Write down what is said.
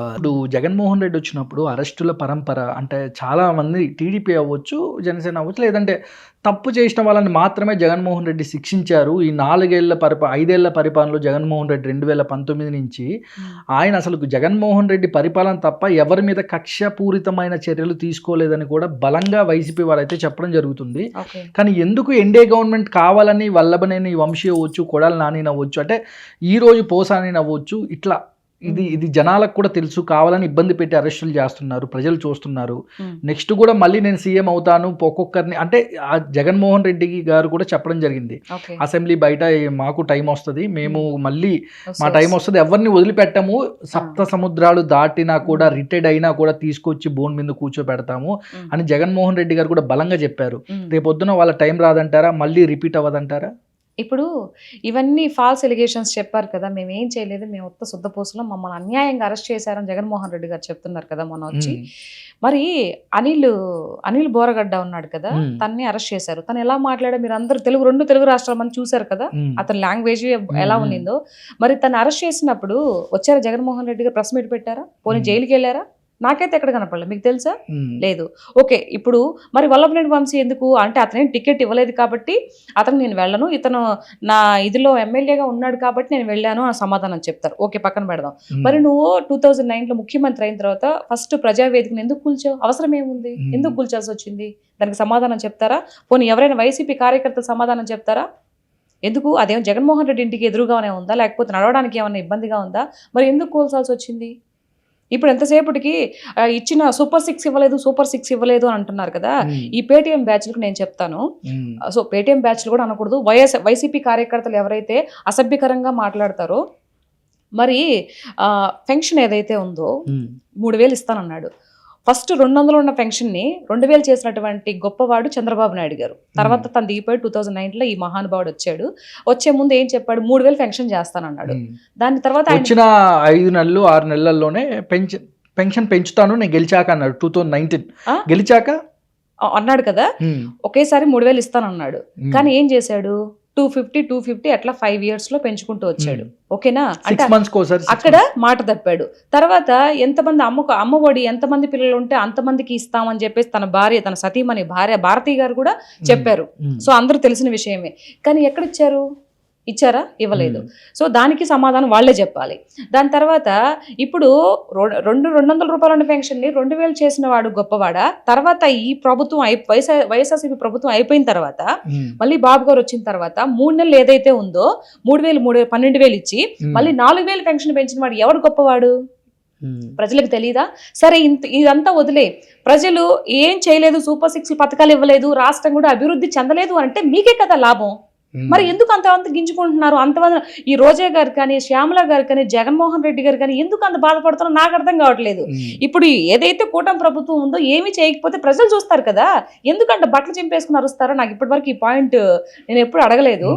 ఇప్పుడు జగన్మోహన్ రెడ్డి వచ్చినప్పుడు అరెస్టుల పరంపర అంటే చాలా మంది టీడీపీ అవ్వచ్చు, జనసేన అవ్వచ్చు, లేదంటే తప్పు చేసిన వాళ్ళని మాత్రమే జగన్మోహన్ రెడ్డి శిక్షించారు. ఈ 5ఏళ్ల పరిపాలనలో జగన్మోహన్ రెడ్డి 2019 నుంచి ఆయన అసలు జగన్మోహన్ రెడ్డి పరిపాలన తప్ప ఎవరి మీద కక్షపూరితమైన చర్యలు తీసుకోలేదని కూడా బలంగా వైసీపీ వాళ్ళైతే చెప్పడం జరుగుతుంది. కానీ ఎందుకు ఎన్డీఏ గవర్నమెంట్ కావాలని వల్లభనేని వంశీ అవ్వచ్చు, కొడాలి నాని అవ్వచ్చు, అంటే ఈరోజు పోసాని అవ్వచ్చు, ఇట్లా ఇది జనాలకు కూడా తెలుసు, కావాలని ఇబ్బంది పెట్టి అరెస్టులు చేస్తున్నారు, ప్రజలు చూస్తున్నారు. నెక్స్ట్ కూడా మళ్ళీ నేను సీఎం అవుతాను ఒక్కొక్కరిని అంటే జగన్మోహన్ రెడ్డి గారు కూడా చెప్పడం జరిగింది. అసెంబ్లీ బయట మాకు టైం వస్తుంది, మేము మళ్ళీ మా టైం వస్తుంది, ఎవరిని వదిలిపెట్టము, సప్త సముద్రాలు దాటినా కూడా రిటైర్డ్ అయినా కూడా తీసుకొచ్చి బోన్ మీద కూర్చోబెడతాము అని జగన్మోహన్ రెడ్డి గారు కూడా బలంగా చెప్పారు. రేపొద్దున వాళ్ళ టైం రాదంటారా, మళ్ళీ రిపీట్ అవ్వదంటారా? ఇప్పుడు ఇవన్నీ ఫాల్స్ ఎలిగేషన్స్ చెప్పారు కదా, మేము ఏం చేయలేదు, మేము ఉత్త శుద్ధపూసలో మమ్మల్ని అన్యాయంగా అరెస్ట్ చేశారని జగన్మోహన్ రెడ్డి గారు చెప్తున్నారు కదా మొన్న వచ్చి. మరి అనిల్ బోరగడ్డ ఉన్నాడు కదా, తన్ని అరెస్ట్ చేశారు. తను ఎలా మాట్లాడారు మీరు అందరూ రెండు తెలుగు రాష్ట్రాల మంది చూశారు కదా, అతని లాంగ్వేజ్ ఎలా ఉన్నిందో. మరి తను అరెస్ట్ చేసినప్పుడు వచ్చారా జగన్మోహన్ రెడ్డి గారు ప్రెస్ మీట్ పెట్టారా, పోనీ జైలుకి వెళ్ళారా? నాకైతే ఎక్కడ కనపడలేదు, మీకు తెలుసా? లేదు. ఓకే, ఇప్పుడు మరి వల్లభనేని వంశీ ఎందుకు అంటే అతనేం టికెట్ ఇవ్వలేదు కాబట్టి అతను నేను వెళ్ళను, ఇతను నా ఇదిలో ఎమ్మెల్యేగా ఉన్నాడు కాబట్టి నేను వెళ్ళాను అని సమాధానం చెప్తారు. ఓకే, పక్కన పెడదాం. మరి నువ్వు 2009లో ముఖ్యమంత్రి అయిన తర్వాత ఫస్ట్ ప్రజావేదికను ఎందుకు కూల్చావు? అవసరం ఏముంది, ఎందుకు కూల్చాల్సి వచ్చింది? దానికి సమాధానం చెప్తారా? పోనీ ఎవరైనా వైసీపీ కార్యకర్తలు సమాధానం చెప్తారా? ఎందుకు? అదేం జగన్మోహన్ రెడ్డి ఇంటికి ఎదురుగానే ఉందా, లేకపోతే నడవడానికి ఏమైనా ఇబ్బందిగా ఉందా? మరి ఎందుకు కూల్చాల్సి వచ్చింది? ఇప్పుడు ఎంతసేపటికి ఇచ్చిన సూపర్ 6 ఇవ్వలేదు అని అంటున్నారు కదా. ఈ పేటీఎం బ్యాచ్లకు నేను చెప్తాను, సో పేటీఎం బ్యాచ్లు కూడా అనకూడదు, వైసీపీ కార్యకర్తలు ఎవరైతే అసభ్యకరంగా మాట్లాడతారో, మరి పెన్షన్ ఏదైతే ఉందో 3000 ఇస్తానన్నాడు. ఫస్ట్ 200 ఉన్న పెన్షన్ని 2000 చేసినటువంటి గొప్పవాడు చంద్రబాబు నాయుడు గారు. తర్వాత తను దిగిపోయి 2009లో ఈ మహానుభావుడు వచ్చాడు. వచ్చే ముందు ఏం చెప్పాడు, 3000 పెన్షన్ చేస్తానన్నాడు. దాని తర్వాత వచ్చిన 5 నెలలు 6 నెలల్లోనే పెన్షన్ పెంచుతాను నేను గెలిచాక అన్నాడు. 2019 గెలిచాక అన్నాడు కదా, ఒకేసారి 3000 ఇస్తానన్నాడు. కానీ ఏం చేశాడు, 250 అట్లా 5 years లో పెంచుకుంటూ వచ్చాడు. ఓకేనా, అంటే అక్కడ మాట తప్పాడు. తర్వాత ఎంతమంది అమ్మఒడి ఎంతమంది పిల్లలు ఉంటే అంతమందికి ఇస్తామని చెప్పేసి తన సతీమణి భారతి గారు కూడా చెప్పారు. సో అందరూ తెలిసిన విషయమే. కానీ ఎక్కడిచ్చారు? ఇచ్చారా? ఇవ్వలేదు. సో దానికి సమాధానం వాళ్లే చెప్పాలి. దాని తర్వాత ఇప్పుడు 200 రూపాయల పెన్షన్ని 2000 చేసిన వాడు గొప్పవాడా? తర్వాత ఈ ప్రభుత్వం వైఎస్ఆర్సీపీ ప్రభుత్వం అయిపోయిన తర్వాత మళ్ళీ బాబు గారు వచ్చిన తర్వాత 3 నెలలు ఏదైతే ఉందో 12,000 ఇచ్చి మళ్ళీ 4000 పెన్షన్ పెంచిన వాడు ఎవడు గొప్పవాడు? ప్రజలకు తెలీదా? సరే, ఇదంతా వదిలే, ప్రజలు ఏం చేయలేదు, సూపర్ 6 పథకాలు ఇవ్వలేదు, రాష్ట్రం కూడా అభివృద్ధి చెందలేదు అంటే మీకే కదా లాభం. మరి ఎందుకు అంతమంది గింజుకుంటున్నారు? అంతమంది ఈ రోజా గారు కానీ, శ్యామల గారు కానీ, జగన్మోహన్ రెడ్డి గారు కానీ ఎందుకు అంత బాధపడుతున్నారో నాకు అర్థం కావట్లేదు. ఇప్పుడు ఏదైతే కూటమి ప్రభుత్వం ఉందో ఏమీ చేయకపోతే ప్రజలు చూస్తారు కదా, ఎందుకంటే బట్టలు చింపేసుకుని అరుస్తారో నాకు ఇప్పటి వరకు ఈ పాయింట్ నేను ఎప్పుడు అడగలేదు.